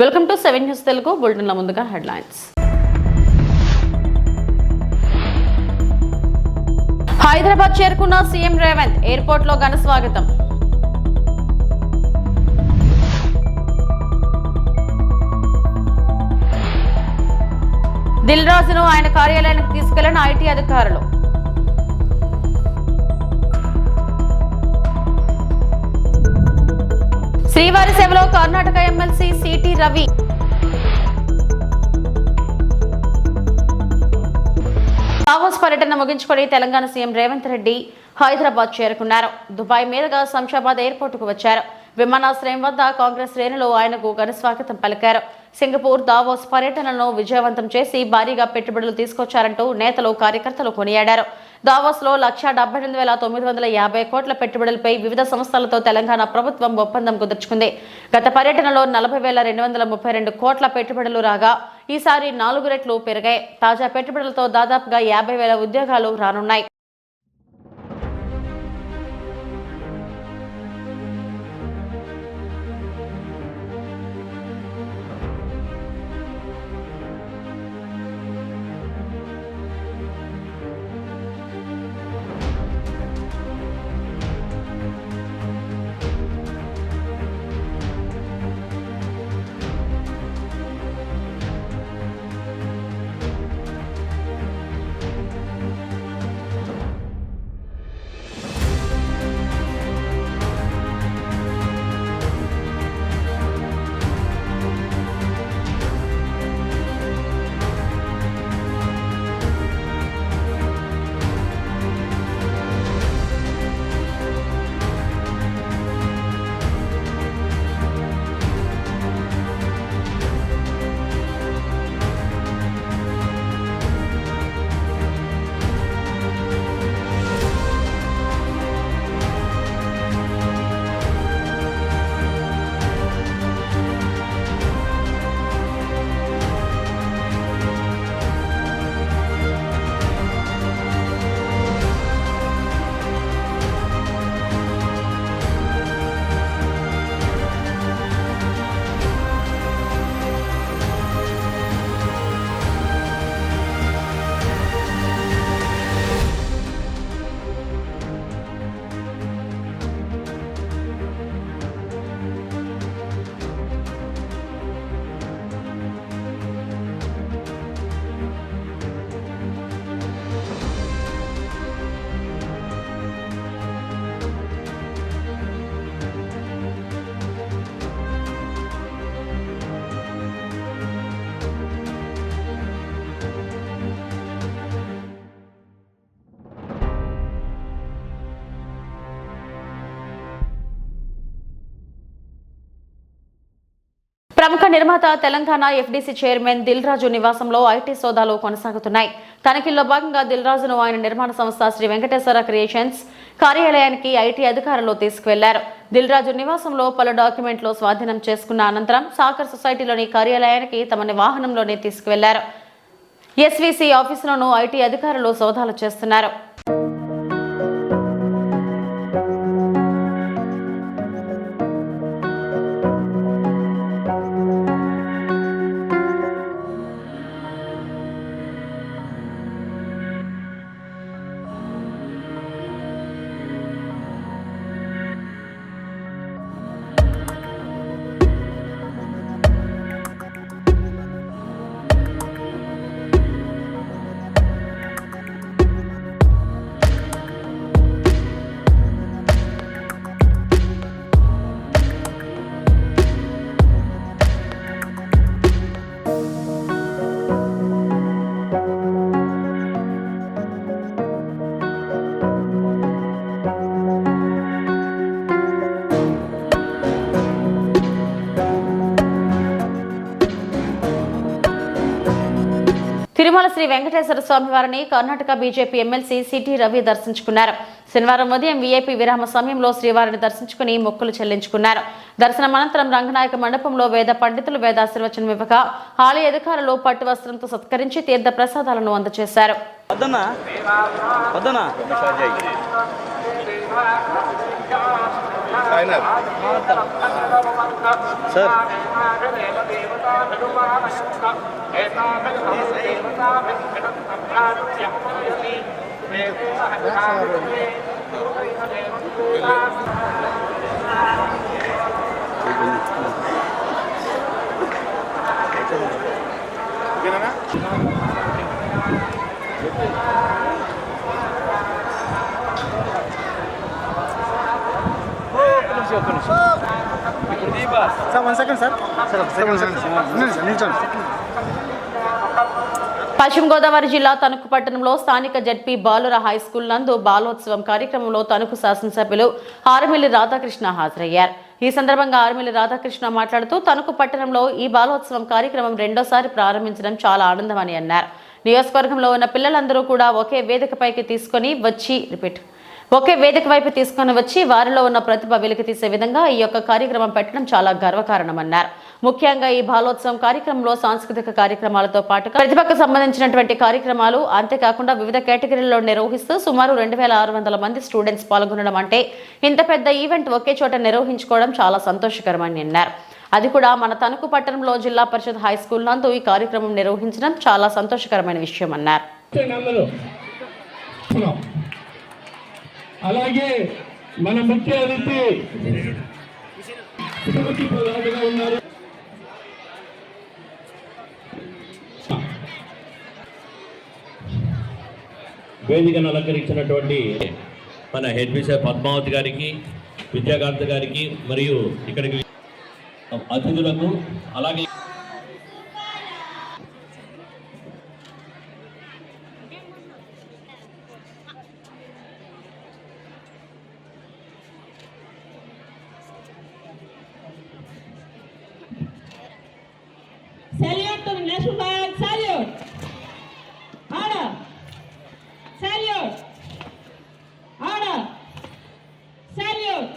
Welcome to 7 news Telugu బులెటిన్ల ముందుగా headlines. Hyderabad చేరుకున్న CM Revanth, airport లో ఘన స్వాగతం. దిల్ రాజును ఆయన కార్యాలయానికి తీసుకెళ్లిన ఐటీ అధికారులు. శ్రీవారి సేవలో Karnataka MLC city Ravi. Davos పర్యటన ముగించుకొని తెలంగాణ సీఎం రేవంత్ రెడ్డి హైదరాబాద్ చేరుకున్నారు. దుబాయ్ మీదుగా శంషాబాద్ ఎయిర్పోర్టుకు వచ్చారు. విమానాశ్రయం వద్ద కాంగ్రెస్ శ్రేణులు ఆయనకు ఘన స్వాగతం పలికారు. సింగపూర్ దావోస్ పర్యటనను విజయవంతం చేసి భారీగా పెట్టుబడులు తీసుకొచ్చారంటూ నేతలు కార్యకర్తలు కొనియాడారు. దావోస్ లో 1,78,950 కోట్ల పెట్టుబడులపై వివిధ సంస్థలతో తెలంగాణ ప్రభుత్వం ఒప్పందం కుదుర్చుకుంది. గత పర్యటనలో 40,232 కోట్ల పెట్టుబడులు రాగా ఈసారి 4 రెట్లు పెరిగాయి. తాజా పెట్టుబడులతో దాదాపుగా 50,000 ఉద్యోగాలు రానున్నాయి. ప్రముఖ నిర్మాత తెలంగాణ ఎఫ్డీసీ చైర్మన్ దిల్ రాజు నివాసంలో ఐటీ సోదాలు కొనసాగుతున్నాయి. తనిఖీల్లో భాగంగా దిల్ రాజును ఆయన నిర్మాణ సంస్థ శ్రీ వెంకటేశ్వర క్రియేషన్స్ కార్యాలయానికి ఐటీ అధికారులు తీసుకువెళ్లారు. దిల్ రాజు నివాసంలో పలు డాక్యుమెంట్లు స్వాధీనం చేసుకున్న అనంతరం సాకర్ సొసైటీలోని కార్యాలయానికి తమ వాహనంలోనే తీసుకువెళ్లారు. ఎస్వీసీ ఆఫీసులోనూ ఐటీ అధికారులు సోదాలు చేస్తున్నారు. తిరుమల శ్రీ వెంకటేశ్వర స్వామి వారిని Karnataka BJP MLC city Ravi దర్శించుకున్నారు. శనివారం ఉదయం వీఐపీ విరామ సమయంలో శ్రీవారిని దర్శించుకుని మొక్కులు చెల్లించుకున్నారు. దర్శనం అనంతరం రంగనాయక మండపంలో వేద పండితులు వేదాశీర్వచనం ఇవ్వగా ఆలయ అధికారులు పట్టు వస్త్రంతో సత్కరించి తీర్థ ప్రసాదాలను అందజేశారు. ఫైనల్ సార్ పశ్చిమ గోదావరి జిల్లా తణుకు పట్టణంలో స్థానిక జడ్పీ బాలుర హై స్కూల్ నందు బాలోత్సవం కార్యక్రమంలో తణుకు శాసనసభ్యులు ఆరుమిల్లి రాధాకృష్ణ హాజరయ్యారు. ఈ సందర్భంగా ఆరుమిల్లి రాధాకృష్ణ మాట్లాడుతూ తణుకు పట్టణంలో ఈ బాలోత్సవం కార్యక్రమం రెండోసారి ప్రారంభించడం చాలా ఆనందమని అన్నారు. నియోజకవర్గంలో ఉన్న పిల్లలందరూ కూడా ఒకే వేదిక వైపు తీసుకొని వచ్చి వారిలో ఉన్న ప్రతిభ వెలికి తీసే విధంగా ఈ యొక్క కార్యక్రమం పెట్టడం చాలా గర్వకారణమన్నారు. ముఖ్యంగా ఈ బాలోత్సవం కార్యక్రమంలో సాంస్కృతిక కార్యక్రమాలతో పాటుగా ప్రతిభకు సంబంధించినటువంటి కార్యక్రమాలు అంతేకాకుండా వివిధ కేటగిరీల్లో నిర్వహిస్తూ సుమారు 2600 మంది స్టూడెంట్స్ పాల్గొనడం అంటే ఇంత పెద్ద ఈవెంట్ ఒకే చోట నిర్వహించుకోవడం చాలా సంతోషకరమని అన్నారు. అది కూడా మన తణుకు పట్టణంలో జిల్లా పరిషత్ హై స్కూల్ నందు ఈ కార్యక్రమం నిర్వహించడం చాలా సంతోషకరమైన విషయం అన్నారు. అలాగే మన ముఖ్య అతిథి ఉన్నారు. వేదికను అలంకరించినటువంటి మన హెడ్ మిస్టర్ పద్మావతి గారికి, విద్యాకాంత్ గారికి మరియు ఇక్కడికి అతిథులకు అలాగే Salute to the national flag, salute! Order! Salute! Order! Salute!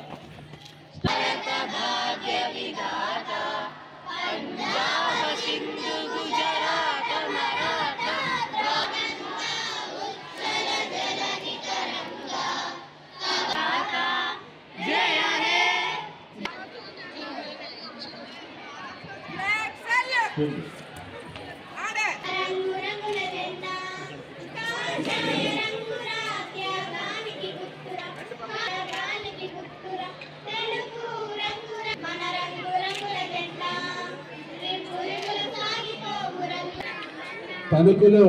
తణుకులో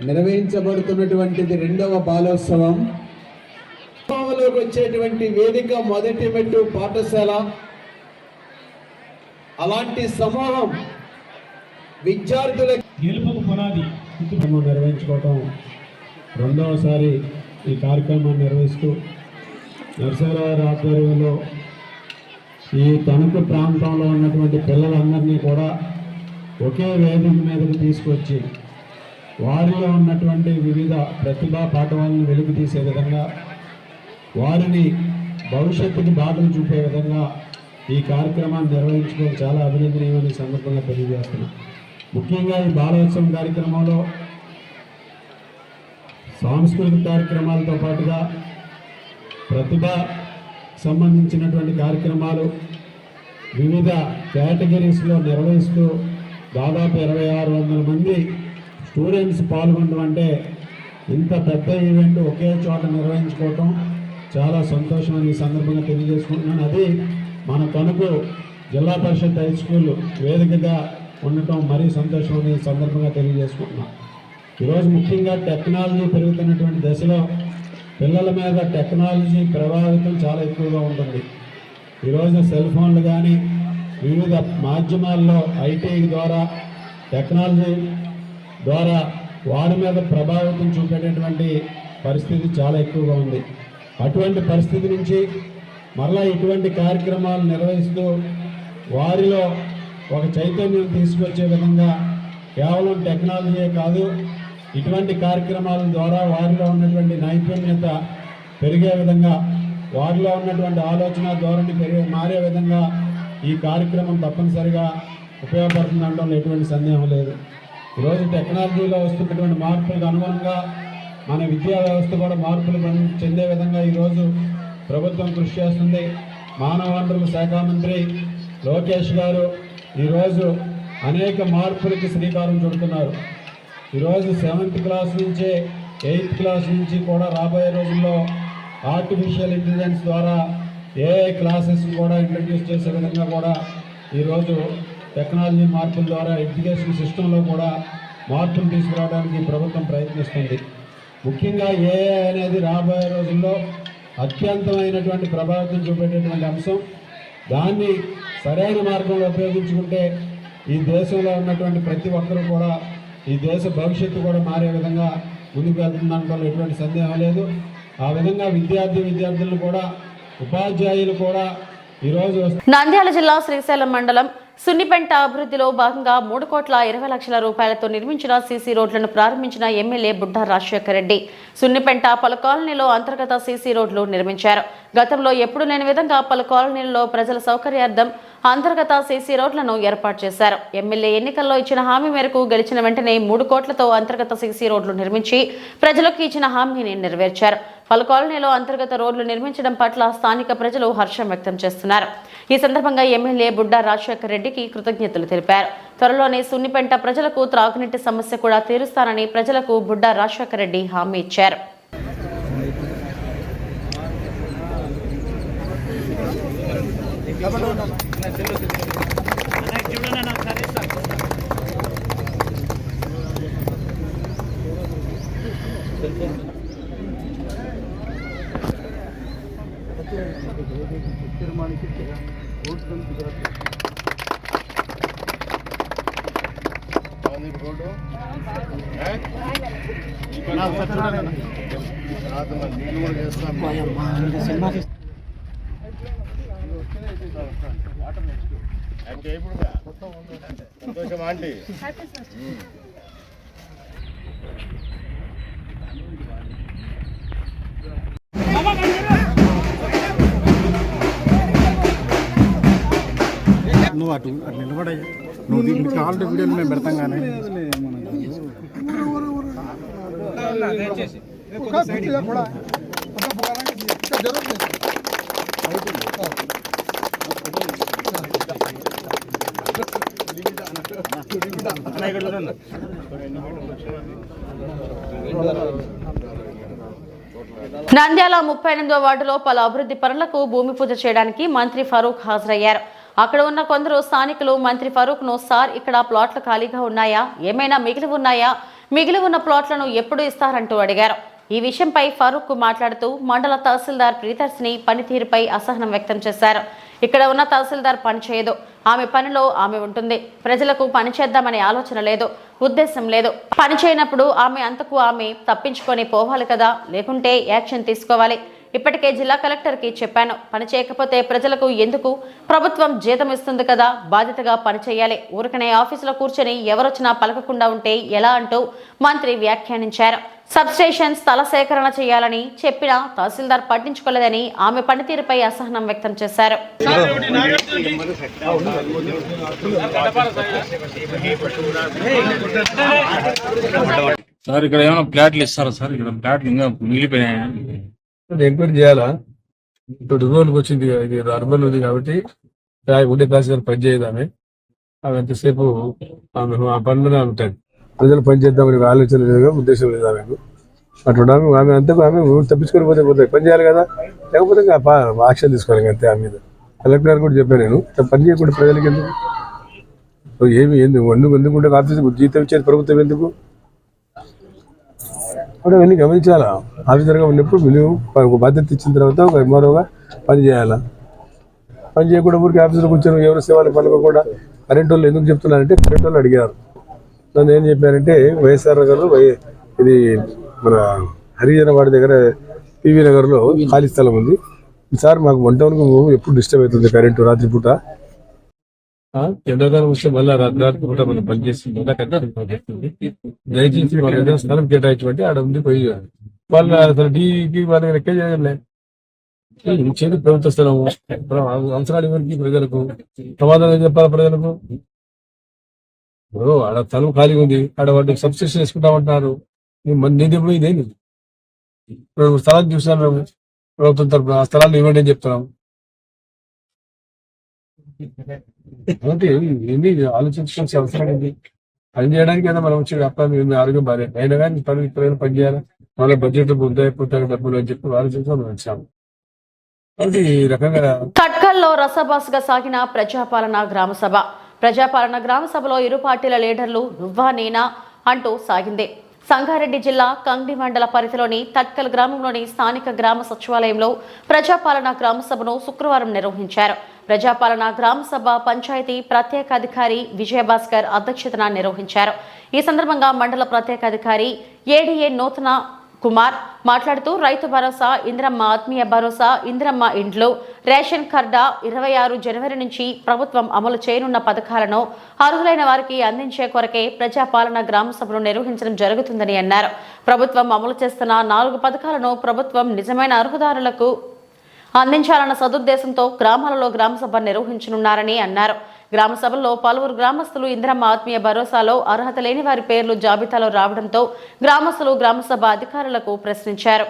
నిర్వహించబడుతున్నటువంటిది రెండవ బాలోత్సవం. లోకి వచ్చేటువంటి వేదిక మొదటి మెట్టు పాఠశాల. అలాంటి సమూహం విద్యార్థుల గెలుపుకు పునాది నిర్వహించుకోవటం రెండవసారి ఈ కార్యక్రమాన్ని నిర్వహిస్తూ నరసింహరావు ఆధ్వర్యంలో ఈ తణుకు ప్రాంతంలో ఉన్నటువంటి పిల్లలందరినీ కూడా ఒకే వేదిక మీదకి తీసుకొచ్చి వారిలో ఉన్నటువంటి వివిధ ప్రతిభా పాఠవాలను వెలుగు తీసే విధంగా వారిని భవిష్యత్తుకి బాటలు చూపే విధంగా ఈ కార్యక్రమాన్ని నిర్వహించుకోవడం చాలా అభినందనీయమని సందర్భంగా తెలియజేస్తున్నాం. ముఖ్యంగా ఈ బాలోత్సవం కార్యక్రమంలో సాంస్కృతిక కార్యక్రమాలతో పాటుగా ప్రతిభ సంబంధించినటువంటి కార్యక్రమాలు వివిధ కేటగిరీస్లో నిర్వహిస్తూ దాదాపు 2600 మంది స్టూడెంట్స్ పాల్గొనడం అంటే ఇంత పెద్ద ఈవెంట్ ఒకే చోట నిర్వహించుకోవటం చాలా సంతోషం అని ఈ సందర్భంగా తెలియజేసుకుంటున్నాను. అది మన తణుకు జిల్లా పరిషత్ హై స్కూల్ వేదికగా ఉండటం మరీ సంతోషం అని ఈ సందర్భంగా తెలియజేసుకుంటున్నాం. ఈరోజు ముఖ్యంగా టెక్నాలజీ పెరుగుతున్నటువంటి దశలో పిల్లల మీద టెక్నాలజీ ప్రభావితం చాలా ఎక్కువగా ఉంటుంది. ఈరోజు సెల్ ఫోన్లు కానీ వివిధ మాధ్యమాల్లో ఐటీ ద్వారా టెక్నాలజీ ద్వారా వారి మీద ప్రభావితం చూపేటటువంటి పరిస్థితి చాలా ఎక్కువగా ఉంది. అటువంటి పరిస్థితి నుంచి మరలా ఇటువంటి కార్యక్రమాలు నిర్వహిస్తూ వారిలో ఒక చైతన్యం తీసుకొచ్చే విధంగా కేవలం టెక్నాలజీయే కాదు, ఇటువంటి కార్యక్రమాల ద్వారా వారిలో ఉన్నటువంటి నైపుణ్యత పెరిగే విధంగా వారిలో ఉన్నటువంటి ఆలోచన ధోరణి మారే విధంగా ఈ కార్యక్రమం తప్పనిసరిగా ఉపయోగపడుతుందనడంలో ఎటువంటి సందేహం లేదు. ఈరోజు టెక్నాలజీలో వస్తున్నటువంటి మార్పులకు అనుగుణంగా మన విద్యా వ్యవస్థ కూడా మార్పులు చెందే విధంగా ఈరోజు ప్రభుత్వం కృషి చేస్తుంది. మానవ వనరుల శాఖ మంత్రి లోకేష్ గారు ఈరోజు అనేక మార్పులకి శ్రీకారం చుడుతున్నారు. ఈరోజు 7th క్లాస్ నుంచే 8th క్లాస్ నుంచి కూడా రాబోయే రోజుల్లో ఆర్టిఫిషియల్ ఇంటెలిజెన్స్ ద్వారా ఏఐ క్లాసెస్ కూడా ఇంట్రడ్యూస్ చేసే విధంగా కూడా ఈరోజు టెక్నాలజీ మార్పుల ద్వారా ఎడ్యుకేషన్ సిస్టంలో కూడా మార్పులు తీసుకురావడానికి ప్రభుత్వం ప్రయత్నిస్తుంది. ముఖ్యంగా ఏఐ అనేది రాబోయే రోజుల్లో అత్యంతమైనటువంటి ప్రభావితం చూపేటటువంటి అంశం. దాన్ని సరైన మార్గంలో ఉపయోగించుకుంటే ఈ దేశంలో ఉన్నటువంటి ప్రతి ఒక్కరూ కూడా ఈ దేశ భవిష్యత్తు కూడా మారే విధంగా ముందుకు వెళ్తుందనడంలో ఎటువంటి సందేహం లేదు. ఆ విధంగా విద్యార్థులను కూడా ఉపాధ్యాయులు కూడా ఈరోజు నంద్యాల జిల్లా శ్రీశైలం మండలం సున్నిపెంట అభివృద్ధిలో భాగంగా 3,20,00,000 రూపాయలతో నిర్మించిన సీసీ రోడ్లను ప్రారంభించిన ఎమ్మెల్యే బుడ్డా రాజశేఖర్ రెడ్డి. సున్నిపెంట పలు కాలనీలో అంతర్గత సీసీ రోడ్లు నిర్మించారు. గతంలో ఎప్పుడు లేని విధంగా పలు కాలనీల్లో ప్రజల సౌకర్యార్థం అంతర్గత సీసీ రోడ్లను ఏర్పాటు చేశారు. ఎమ్మెల్యే ఎన్నికల్లో ఇచ్చిన హామీ మేరకు గెలిచిన వెంటనే 3 కోట్లతో అంతర్గత సీసీ రోడ్లు నిర్మించి ప్రజలకు ఇచ్చిన హామీని నెరవేర్చారు. పలు కాలనీలో అంతర్గత రోడ్లు నిర్మించడం పట్ల స్థానిక ప్రజలు హర్షం వ్యక్తం చేస్తున్నారు. ఈ సందర్భంగా ఎమ్మెల్యే బుడ్డా రాజశేఖర్ రెడ్డికి కృతజ్ఞతలు తెలిపారు. త్వరలోనే సున్నిపెంట ప్రజలకు త్రాగునీటి సమస్య కూడా తీరుస్తానని ప్రజలకు బుడ్డా రాజశేఖర్ రెడ్డి హామీ ఇచ్చారు. సంతోషం ఆంటీ. నువ్వు అటు నిలబడయ్యా. నువ్వు దీనికి కావాలంటే వీడియోలు మేము పెడతాం కానీ నంద్యాల 38వ వార్డులో పలు అభివృద్ధి పనులకు భూమి పూజ చేయడానికి మంత్రి ఫరూక్ హాజరయ్యారు. అక్కడ ఉన్న కొందరు స్థానికులు మంత్రి ఫరూక్ ను, సార్ ఇక్కడ ప్లాట్లు ఖాళీగా ఉన్నాయా, ఏమైనా మిగిలి ఉన్నాయా, మిగిలి ఉన్న ప్లాట్లను ఎప్పుడు ఇస్తారంటూ అడిగారు. ఈ విషయంపై ఫరూక్ మాట్లాడుతూ మండల తహసీల్దార్ ప్రియదర్శిని పనితీరుపై అసహనం వ్యక్తం చేశారు. ఇక్కడ ఉన్న తహసీల్దార్ పని చేయదు, ఆమె పనిలో ఆమె ఉంటుంది. ప్రజలకు పని చేద్దామనే ఆలోచన లేదు, ఉద్దేశం లేదు. పని చేయనప్పుడు ఆమె అంతకు ఆమె తప్పించుకొని పోవాలి కదా, లేకుంటే యాక్షన్ తీసుకోవాలి. ఇప్పటికే జిల్లా కలెక్టర్కి చెప్పాను, పని చేయకపోతే ప్రజలకు ఎందుకు, ప్రభుత్వం జీతం ఇస్తుంది కదా, బాధ్యతగా పని చేయాలి. ఊరికనే ఆఫీసులో కూర్చొని ఎవరొచ్చినా పలకకుండా ఉంటే ఎలా అంటూ మంత్రి వ్యాఖ్యానించారు. సబ్స్టేషన్ స్థల సేకరణ చేయాలని చెప్పినా తహసీల్దార్ పట్టించుకోలేదని ఆమె పనితీరుపై అసహనం వ్యక్తం చేశారు. సార్ ఇక్కడ ఏమైనా ప్లాట్లు ఇస్తారా సార్? ఇక్కడ ప్లాట్లు ఇంకా మిగిలిపోయినాయా? ఎంక్వైరీ చేయాలా? ఇప్పుడు రోజులకు వచ్చింది, ఇది అర్బన్ ఉంది కాబట్టి ఉండే తహసీల్దార్ పని చేయదామే. అవి ఎంతసేపు ఆమె ఆ పనులనే ఉంటాయి. ప్రజలు పని చేద్దామని ఆలోచన లేదు, ఉద్దేశం లేదు ఆమెకు. అట్లా ఆమె అంతకు ఆమె తప్పించుకొని పోతాయి. పని చేయాలి కదా, లేకపోతే యాక్షన్ తీసుకోవాలి అంతే. ఆమె మీద కలెక్టర్ గారు కూడా చెప్పాను నేను, పని చేయకుండా ప్రజలకి ఎందుకు, ఏమి ఎందుకుంటే ఆఫీసు జీతం ఇచ్చేది ప్రభుత్వం ఎందుకు కూడా అవన్నీ గమనించాలా. ఆఫీసర్గా ఉన్నప్పుడు నువ్వు ఒక బాధ్యత ఇచ్చిన తర్వాత ఒక ఎంఆర్ఓగా పని చేయాలా. పని చేయకుండా ఊరికి ఆఫీసులో కూర్చొని ఎవరు సేవలు పనుకోకుండా కరెంట్ వాళ్ళు ఎందుకు చెప్తున్నారంటే కరెంట్ వాళ్ళు అడిగారు. నన్ను ఏం చెప్పారంటే వైఎస్ఆర్ నగర్లో ఇది మన హరిజన వాడి దగ్గర పివి నగర్లో ఖాళీ స్థలం ఉంది సార్, మాకు 1 టౌన్కు ఎప్పుడు డిస్టర్బ్ అవుతుంది కరెంటు రాత్రిపూట. ఎండాకాలం వస్తే మళ్ళీ రాత్రిపూట మనం పనిచేస్తుంది, దయచేసి మాకు ఏదైనా స్థలం కేటాయించమంటే ఆడ ఉంది పోయి వాళ్ళ అసలు డీకి వాళ్ళకి లెక్క చేయలే. ఇచ్చేది ప్రభుత్వ స్థలము, అవసరాలు ఎవరికి, ప్రజలకు సమాధానం చెప్పాలి. ప్రజలకు ఆడ స్థలం ఖాళీగా ఉంది, ఆడ వాటికి సబ్స్క్రిప్షన్ వేసుకుంటామంటున్నారు. నీది ఎప్పుడు ఇదేంటి? స్థలాన్ని చూసాను మేము, ప్రభుత్వం తరఫున ఆ స్థలాలు ఇవ్వండి అని చెప్తున్నాం. కాబట్టి ఏంది ఆలోచించాల్సిన అవసరం ఏంటి? పని చేయడానికి ఏదో మనం వచ్చి వ్యాపారం ఆరోగ్యం బాగాలేదు అయినా కానీ పని చేయాలి, మళ్ళీ బడ్జెట్ బుద్ధి అయిపోతాయి డబ్బులు అని చెప్పి ఆలోచించి మనం వచ్చాము. కాబట్టి ఈ రకంగా కట్కల్లో రసబాసుగా సాగిన ప్రజాపాలన గ్రామసభ. ప్రజాపాలన గ్రామసభలో ఇరు పార్టీల లీడర్లు నువ్వా నేనా అంటూ సాగింది. సంగారెడ్డి జిల్లా కంగ్డి మండల పరిధిలోని తట్కల్ గ్రామంలోని స్థానిక గ్రామ సచివాలయంలో ప్రజాపాలన గ్రామసభను శుక్రవారం నిర్వహించారు. ప్రజాపాలన గ్రామసభ పంచాయతీ ప్రత్యేక అధికారి విజయభాస్కర్ అధ్యక్షతన నిర్వహించారు. ఈ సందర్భంగా మండల ప్రత్యేక అధికారి ఏడీఏ నూతన కుమార్ మాట్లాడుతూ రైతు భరోసా, ఇందిరమ్మ ఆత్మీయ భరోసా, ఇందిరమ్మ ఇండ్లు, రేషన్ కార్డా 26 జనవరి నుంచి ప్రభుత్వం అమలు చేయనున్న పథకాలను అర్హులైన వారికి అందించే కొరకే ప్రజాపాలన గ్రామ సభను నిర్వహించడం జరుగుతుందని అన్నారు. ప్రభుత్వం అమలు చేస్తున్న 4 పథకాలను ప్రభుత్వం నిజమైన అర్హుదారులకు అందించాలన్న సదుద్దేశంతో గ్రామాలలో గ్రామసభ నిర్వహించనున్నారని అన్నారు. గ్రామ సభల్లో పలువురు గ్రామస్తులు ఇందిరమ్మ ఆత్మీయ భరోసాలో అర్హత లేని వారి పేర్లు జాబితాలో రావడంతో గ్రామస్తులు గ్రామసభ అధికారులకు ప్రశ్నించారు.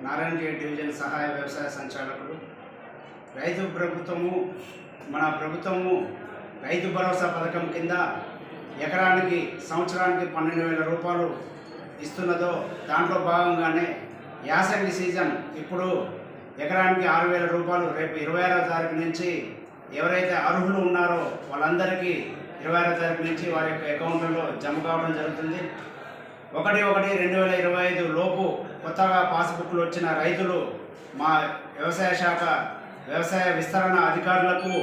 నారాయణగేట్ డివిజన్ సహాయ వ్యవసాయ సంచాలకుడు. రైతు ప్రభుత్వము మన ప్రభుత్వము రైతు భరోసా పథకం కింద ఎకరానికి సంవత్సరానికి 12,000 రూపాయలు ఇస్తున్నదో దాంట్లో భాగంగానే యాసంగి సీజన్ ఇప్పుడు ఎకరానికి 6,000 రూపాయలు రేపు 26వ తారీఖు నుంచి ఎవరైతే అర్హులు ఉన్నారో వాళ్ళందరికీ 26వ తారీఖు నుంచి వారి యొక్క అకౌంట్లలో జమ కావడం జరుగుతుంది. 1/1/2025 లోపు కొత్తగా పాస్బుక్లు వచ్చిన రైతులు మా వ్యవసాయ శాఖ వ్యవసాయ విస్తరణ అధికారులకు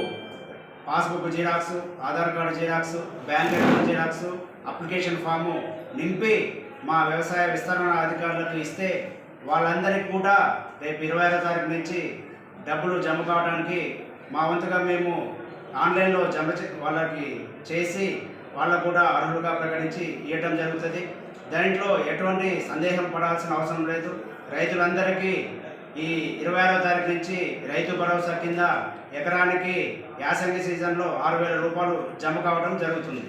passbook xerox, Aadhaar card xerox, bank account xerox, application form నింపి మా వ్యవసాయ విస్తరణ అధికారులకు ఇస్తే వాళ్ళందరికీ కూడా రేపు 26వ తారీఖు నుంచి డబ్బులు జమ కావడానికి మా వంతుగా మేము ఆన్లైన్లో వాళ్ళకి చేసి వాళ్ళకు కూడా అర్హులుగా ప్రకటించి ఇవ్వడం జరుగుతుంది. దాంట్లో ఎటువంటి సందేహం పడాల్సిన అవసరం లేదు. రైతులందరికీ ఈ 26వ తారీఖు నుంచి రైతు భరోసా కింద ఎకరానికి యాసంగి సీజన్లో 6,000 రూపాయలు జమ కావడం జరుగుతుంది.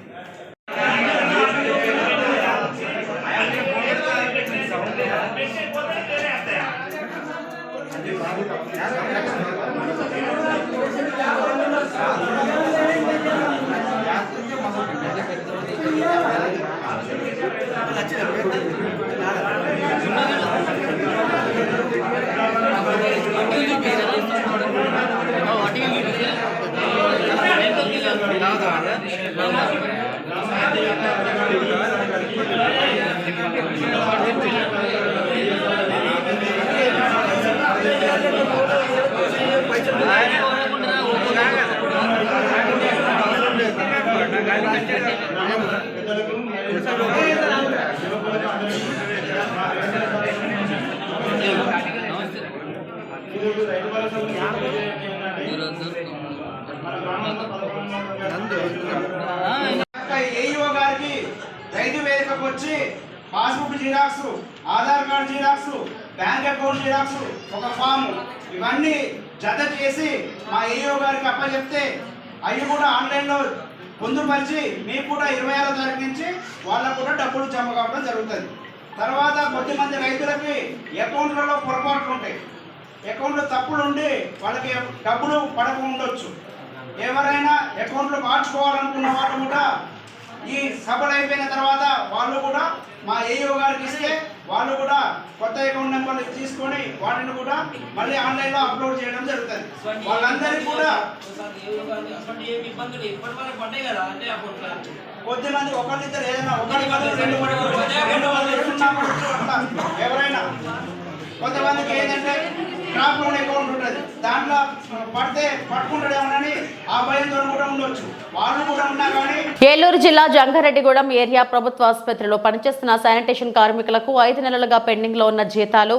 ఏఈఓ గారికి రైతు వేదికకు వచ్చి passbook xerox, Aadhaar card xerox, bank account xerox, ఒక ఫాము ఇవన్నీ జత చేసి మా ఏఈఓ గారికి అప్పచెప్తే అవి కూడా ఆన్లైన్లో పొందుపరిచి మీకు కూడా 26వ తారీఖు నుంచి వాళ్ళకు కూడా డబ్బులు జమ కావడం జరుగుతుంది. తర్వాత కొద్దిమంది రైతులకి అకౌంట్లలో పొరపాట్లు ఉంటాయి, అకౌంట్లో తప్పులు ఉండి వాళ్ళకి డబ్బులు పడక ఉండొచ్చు. ఎవరైనా అకౌంట్లు మార్చుకోవాలనుకున్న వాళ్ళు కూడా ఈ సభలు అయిపోయిన తర్వాత వాళ్ళు కూడా మా ఏఈఓ గారికి ఇస్తే వాళ్ళు కూడా కొత్త అకౌంట్ నెంబర్లు తీసుకొని వాటిని కూడా మళ్ళీ ఆన్లైన్లో అప్లోడ్ చేయడం జరుగుతుంది. వాళ్ళందరికీ కూడా కొద్దిమంది ఒకరిద్దరు ఏదైనా ఎవరైనా కొంతమందికి ఏంటంటే క్రాప్ లోన్ అకౌంట్ ఉంటుంది, దాంట్లో పడితే పట్టుకుంటాడేమోనని ఆ భయంతో కూడా ఉండొచ్చు. వాళ్ళు కూడా ఉన్నా కానీ ఏలూరు జిల్లా జంగారెడ్డిగూడెం ఏరియా ప్రభుత్వ ఆసుపత్రిలో పనిచేస్తున్న శానిటేషన్ కార్మికులకు 5 నెలలుగా పెండింగ్ లో ఉన్న జీతాలు,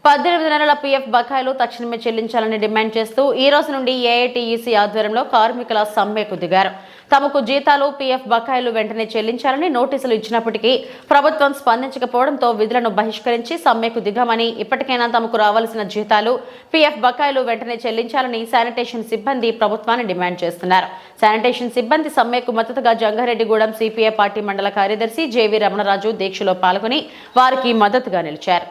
18 నెలల పీఎఫ్ బకాయిలు తక్షణమే చెల్లించాలని డిమాండ్ చేస్తూ ఈ రోజు నుండి ఏఐటీయూసీ ఆధ్వర్యంలో కార్మికుల సమ్మెకు దిగారు. తమకు జీతాలు పీఎఫ్ బకాయిలు వెంటనే చెల్లించాలని నోటీసులు ఇచ్చినప్పటికీ ప్రభుత్వం స్పందించకపోవడంతో విధులను బహిష్కరించి సమ్మెకు దిగామని, ఇప్పటికైనా తమకు రావాల్సిన జీతాలు పీఎఫ్ బకాయిలు వెంటనే చెల్లించాలని శానిటేషన్ సిబ్బంది ప్రభుత్వాన్ని డిమాండ్ చేస్తున్నారు. శానిటేషన్ సిబ్బంది సమ్మెకు మద్దతుగా జంగారెడ్డిగూడెం సిపిఐ పార్టీ మండల కార్యదర్శి జేవి రమణరాజు దీక్షలో పాల్గొని వారికి మద్దతుగా నిలిచారు.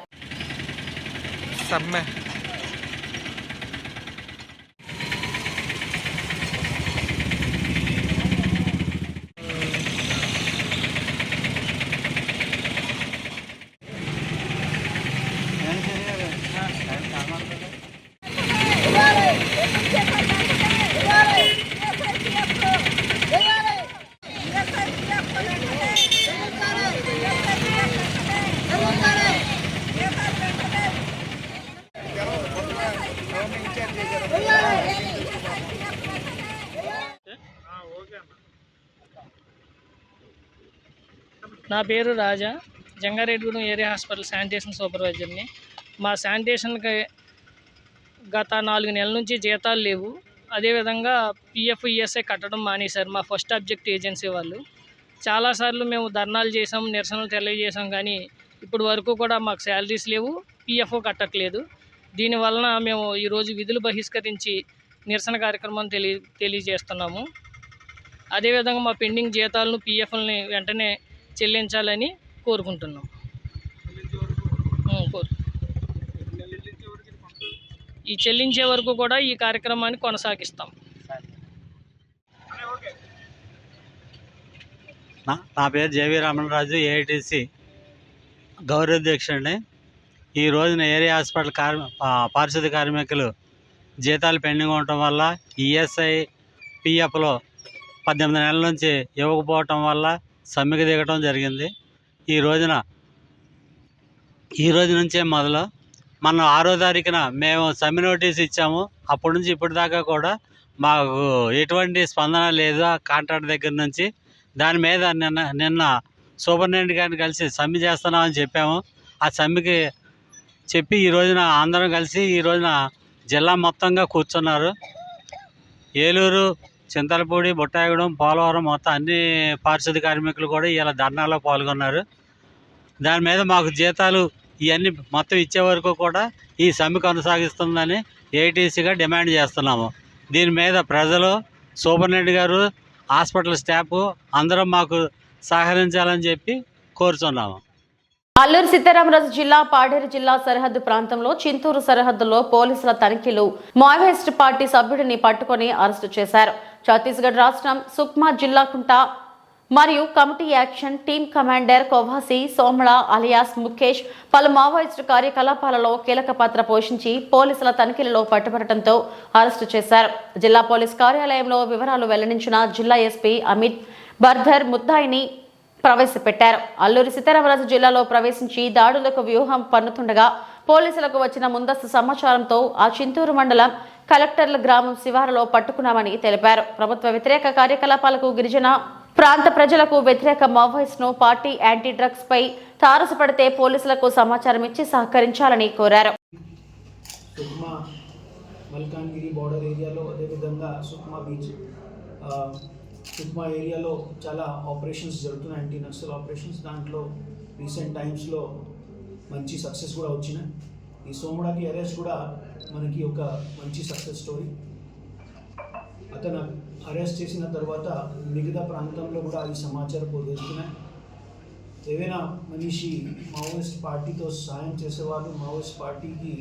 నా పేరు రాజా, జంగారెడ్డిగూడెం ఏరియా హాస్పిటల్ శానిటేషన్ సూపర్వైజర్ని. మా శానిటేషన్కి గత 4 నెలల నుంచి జీతాలు లేవు. అదేవిధంగా పిఎఫ్ ఈఎస్ఐ కట్టడం మానేశారు మా ఫస్ట్ ఆబ్జెక్ట్ ఏజెన్సీ వాళ్ళు. చాలాసార్లు మేము ధర్నాలు చేసాం, నిరసనలు తెలియజేసాం, కానీ ఇప్పుడు వరకు కూడా మాకు శాలరీస్ లేవు, పిఎఫ్ కట్టట్లేదు. దీనివలన మేము ఈరోజు విధులు బహిష్కరించి నిరసన కార్యక్రమం తెలియజేస్తున్నాము. అదేవిధంగా మా పెండింగ్ జీతాలను పిఎఫ్లని వెంటనే చెల్లించాలని కోరుకుంటున్నాం. ఈ చెల్లించే వరకు కూడా ఈ కార్యక్రమాన్ని కొనసాగిస్తాం. నా పేరు జేవి రమణరాజు, ఏఐటీసీ గౌరవాధ్యక్షుడిని. ఈ రోజున ఏరియా హాస్పిటల్ పారిశుద్ధ్య కార్మికులు జీతాలు పెండింగ్ ఉండటం వల్ల ఈఎస్ఐ పిఎఫ్లో 18 నెలల నుంచి ఇవ్వకపోవటం వల్ల సమ్మెకు దిగటం జరిగింది. ఈ రోజు నుంచే మొదలు మన 6వ తారీఖున మేము సమ్మె నోటీస్ ఇచ్చాము. అప్పటి నుంచి ఇప్పటి దాకా కూడా మాకు ఎటువంటి స్పందన లేదు ఆ కాంట్రాక్ట్ దగ్గర నుంచి. దాని మీద నిన్న సూపరింటెండెంట్ గారిని కలిసి సమ్మె చేస్తున్నామని చెప్పాము. ఆ సమ్మెకి చెప్పి ఈ రోజున అందరం కలిసి ఈ రోజున జిల్లా మొత్తంగా కూర్చున్నారు. ఏలూరు, చింతలపూడి, బుట్టాయిగూడెం, పోలవరం మొత్తం అన్ని పారిశుద్ధ్య కార్మికులు కూడా ఇలా ధర్నాలో పాల్గొన్నారు. దాని మీద మాకు జీతాలు ఇవన్నీ మొత్తం ఇచ్చే వరకు కూడా ఈ సమ్మె కొనసాగిస్తుందని ఏఐటీసీగా డిమాండ్ చేస్తున్నాము. దీని మీద ప్రజలు, సూపరింటెండెంట్ గారు, హాస్పిటల్ స్టాఫ్ అందరం మాకు సహకరించాలని చెప్పి కోరుతున్నాము. అల్లూరు సీతారామరాజు జిల్లా పాడేరు జిల్లా సరిహద్దు ప్రాంతంలో చింతూరు సరిహద్దులో పోలీసుల తనిఖీలు మావోయిస్ట్ పార్టీ సభ్యుడిని పట్టుకొని అరెస్టు చేశారు. ఛత్తీస్గఢ్ రాష్ట్రం సుక్మా జిల్లా కుంట మరియు committee action team commander Kovasi Somala alias Mukesh పలు మావోయిస్టు కార్యకలాపాలలో కీలక పాత్ర పోషించి పోలీసుల తనిఖీలలో పట్టుబడటంతో అరెస్టు చేశారు. జిల్లా పోలీస్ కార్యాలయంలో వివరాలు వెల్లడించిన జిల్లా ఎస్పీ అమిత్ బర్ధర్ ముద్దాయిని ప్రవేశపెట్టారు. అల్లూరి సీతారామరాజు జిల్లాలో ప్రవేశించి దాడులకు వ్యూహం పన్నుతుండగా పోలీసులకు వచ్చిన ముందస్తు సమాచారంతో ఆ చింతూరు మండలం కలెక్టర్ల గ్రామం శివారులో పట్టుకున్నామని తెలిపారు. ప్రభుత్వ వ్యతిరేక కార్యకలాపాలకు గిరిజన ప్రాంత ప్రజలకు వ్యతిరేక మావోయిస్ట్ను పార్టీ యాంటీ డ్రగ్స్ పై తారసపడితే పోలీసులకు సమాచారం ఇచ్చి సహకరించాలని కోరారు. సుక్మా మల్కాన్గిరి బార్డర్ ఏరియాలో, అదేవిధంగా సుక్మా బీచ్, సుక్మా ఏరియాలో చాలా ఆపరేషన్స్ జరుగుతున్నాయి, యాంటీ నక్సల్ ఆపరేషన్స్. దాంట్లో రీసెంట్ టైమ్స్లో మంచి సక్సెస్ కూడా వచ్చినాయి. ఈ సోమడాకి అరెస్ట్ కూడా మనకి ఒక మంచి సక్సెస్ స్టోరీ. అతను అరెస్ట్ చేసిన తర్వాత మిగతా ప్రాంతంలో కూడా ఈ సమాచారం పొందుతున్నాయి. ఏవైనా మనిషి మావోయిస్ట్ పార్టీతో సాయం చేసేవాళ్ళు మావోయిస్ట్ పార్టీకి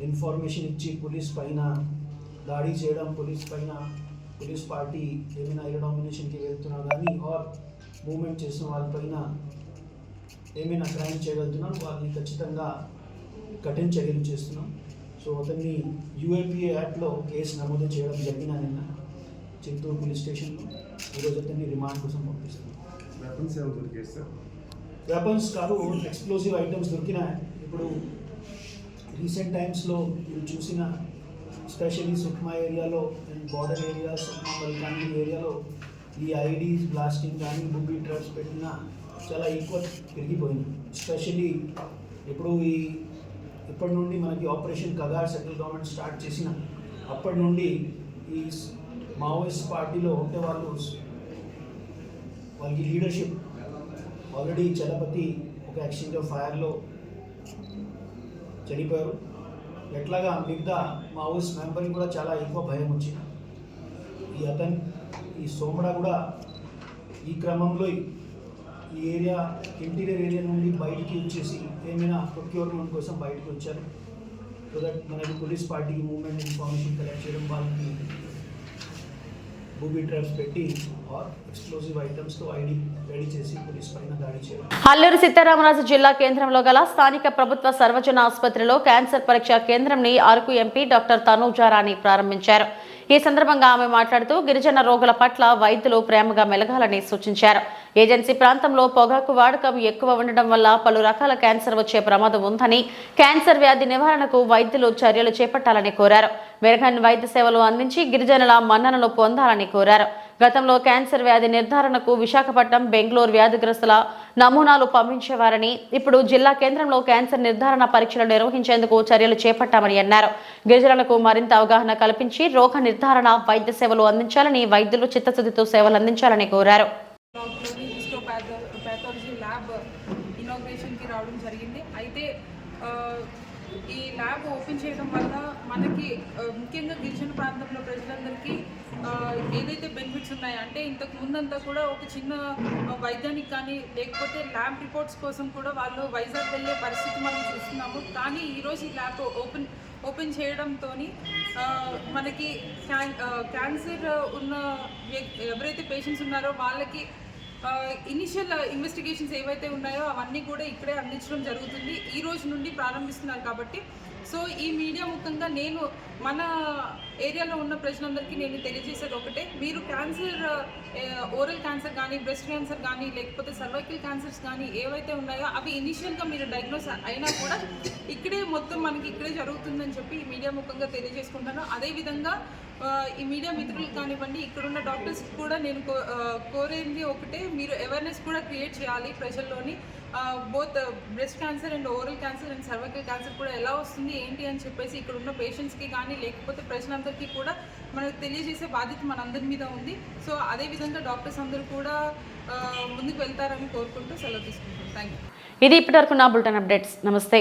ఇన్ఫర్మేషన్ ఇచ్చి పోలీస్ పైన దాడి చేయడం, పోలీస్ పార్టీ ఏమైనా డామినేషన్కి వెళ్తున్నా కానీ ఆర్ మూవ్మెంట్ చేసిన వాళ్ళపైన ఏమైనా క్రైమ్ చేయగలుగుతున్నాం, వాళ్ళని ఖచ్చితంగా కఠిన చర్యలు చేస్తున్నాం. సో అతన్ని యూఏపీఏ యాక్ట్లో కేసు నమోదు చేయడం జరిగిన నిన్న చింతూరు పోలీస్ స్టేషన్లో. ఈరోజు అతన్ని రిమాండ్ కోసం పంపిస్తున్నాం. వెపన్స్ కాదు, ఎక్స్ప్లోజివ్ ఐటమ్స్ దొరికినాయి. ఇప్పుడు రీసెంట్ టైమ్స్లో మీరు చూసిన ఎస్పెషల్లీ సుక్మా ఏరియాలో and border area, Sukma Malkangiri ఏరియాలో ఈ ఐడీస్ బ్లాస్టింగ్ కానీ బుబ్బీ ట్రప్స్ పెట్టిన చాలా ఎక్కువ పెరిగిపోయింది. ఎస్పెషల్లీ ఇప్పటి నుండి మనకి operation Kagar central government start చేసిన అప్పటి నుండి ఈ మావోయిస్ట్ పార్టీలో ఉంటే వాళ్ళకి లీడర్షిప్ ఆల్రెడీ చలపతి ఒక ఎక్స్చేంజ్ ఆఫ్ ఫైర్లో చనిపోయారు. ఎట్లాగా మిగతా మావోయిస్ట్ మెంబర్కి కూడా చాలా ఎక్కువ భయం వచ్చింది. ఈ సోమడ కూడా ఈ క్రమంలో ఈ ఏరియా ఇంటీరియర్ ఏరియా నుండి బయటికి వచ్చేసి ఏమైనా ప్రొక్యూర్మెంట్ కోసం బయటికి వచ్చారు. సో దట్ మనకి పోలీస్ పార్టీకి మూవ్మెంట్ ఇన్ఫర్మేషన్ కలెక్ట్ చేయడం, వాళ్ళకి బూబీ ట్రాప్స్ పెట్టి ఆర్ ఎక్స్ప్లోజివ్ ఐటమ్స్తో ఐడి రెడీ చేసి పోలీస్ పైన దాడి చేయడం. అల్లూరు సీతారామరాజు జిల్లా కేంద్రంలో గల స్థానిక ప్రభుత్వ సర్వజన ఆసుపత్రిలో క్యాన్సర్ పరీక్షా కేంద్రంని అరకు ఎంపీ డాక్టర్ తనూజారాణి ప్రారంభించారు. ఈ సందర్భంగా ఆమె మాట్లాడుతూ గిరిజన రోగుల పట్ల వైద్యులు ప్రేమగా మెలగాలని సూచించారు. ఏజెన్సీ ప్రాంతంలో పొగాకు వాడకం ఎక్కువ ఉండడం వల్ల పలు రకాల క్యాన్సర్ వచ్చే ప్రమాదం ఉందని, క్యాన్సర్ వ్యాధి నివారణకు వైద్యులు చర్యలు చేపట్టాలని కోరారు. మెరుగైన వైద్య సేవలు అందించి గిరిజనుల మన్ననలు పొందాలని కోరారు. గతంలో క్యాన్సర్ వ్యాధి నిర్ధారణకు విశాఖపట్నం, బెంగళూరు వ్యాధిగ్రస్తుల నమూనాలు పంపించేవారని, ఇప్పుడు జిల్లా కేంద్రంలో క్యాన్సర్ నిర్ధారణ పరీక్షలు నిర్వహించేందుకు చర్యలు చేపట్టామని అన్నారు. గిరిజనులకు మరింత అవగాహన కల్పించి రోగ నిర్ధారణ వైద్య సేవలు అందించాలని, వైద్యులు చిత్తశుద్ధితో సేవలు అందించాలని కోరారు. రావడం జరిగింది. అయితే ఈ ల్యాబ్ ఓపెన్ చేయడం వల్ల మనకి ముఖ్యంగా గిరిజన ప్రాంతంలో ప్రజలందరికీ ఏదైతే బెనిఫిట్స్ ఉన్నాయో, అంటే ఇంతకు ముందంతా కూడా ఒక చిన్న వైద్యానికి కానీ లేకపోతే ల్యాబ్ రిపోర్ట్స్ కోసం కూడా వాళ్ళు వైజాగ్ వెళ్ళే పరిస్థితి మనం చూస్తున్నాము. కానీ ఈరోజు ఈ ల్యాబ్ ఓపెన్ చేయడంతో మనకి క్యాన్సర్ ఉన్న ఎవరైతే పేషెంట్స్ ఉన్నారో వాళ్ళకి ఇనిషియల్ ఇన్వెస్టిగేషన్స్ ఏవైతే ఉన్నాయో అవన్నీ కూడా ఇక్కడే అందించడం జరుగుతుంది. ఈ రోజు నుండి ప్రారంభిస్తున్నారు కాబట్టి సో ఈ మీడియా ముఖ్యంగా నేను మన ఏరియాలో ఉన్న ప్రజలందరికీ నేను తెలియజేసేది ఒకటే, మీరు క్యాన్సర్, ఓరల్ క్యాన్సర్ కానీ, బ్రెస్ట్ క్యాన్సర్ కానీ, లేకపోతే సర్వైకల్ క్యాన్సర్స్ కానీ ఏవైతే ఉన్నాయో అవి ఇనిషియల్గా మీరు డయాగ్నోస్ అయినా కూడా ఇక్కడే మొత్తం మనకి ఇక్కడే జరుగుతుందని చెప్పి ఈ మీడియా ముఖ్యంగా తెలియజేసుకుంటాను. అదేవిధంగా ఈ మీడియా మిత్రులు కానివ్వండి, ఇక్కడున్న డాక్టర్స్ కూడా నేను కోరేది ఒకటే, మీరు అవేర్నెస్ కూడా క్రియేట్ చేయాలి ప్రజల్లోని. Both breast cancer and oral cancer and cervical cancer కూడా ఎలా వస్తుంది ఏంటి అని చెప్పేసి ఇక్కడ ఉన్న పేషెంట్స్కి కానీ లేకపోతే ప్రజలందరికీ కూడా మనకు తెలియజేసే బాధ్యత మనందరి మీద ఉంది. సో అదేవిధంగా డాక్టర్స్ అందరూ కూడా ముందుకు వెళ్తారని కోరుకుంటూ సెలవు తీసుకుంటాం. Thank you. ఇది ఇప్పటివరకు నా బులెటిన్ అప్డేట్స్. నమస్తే.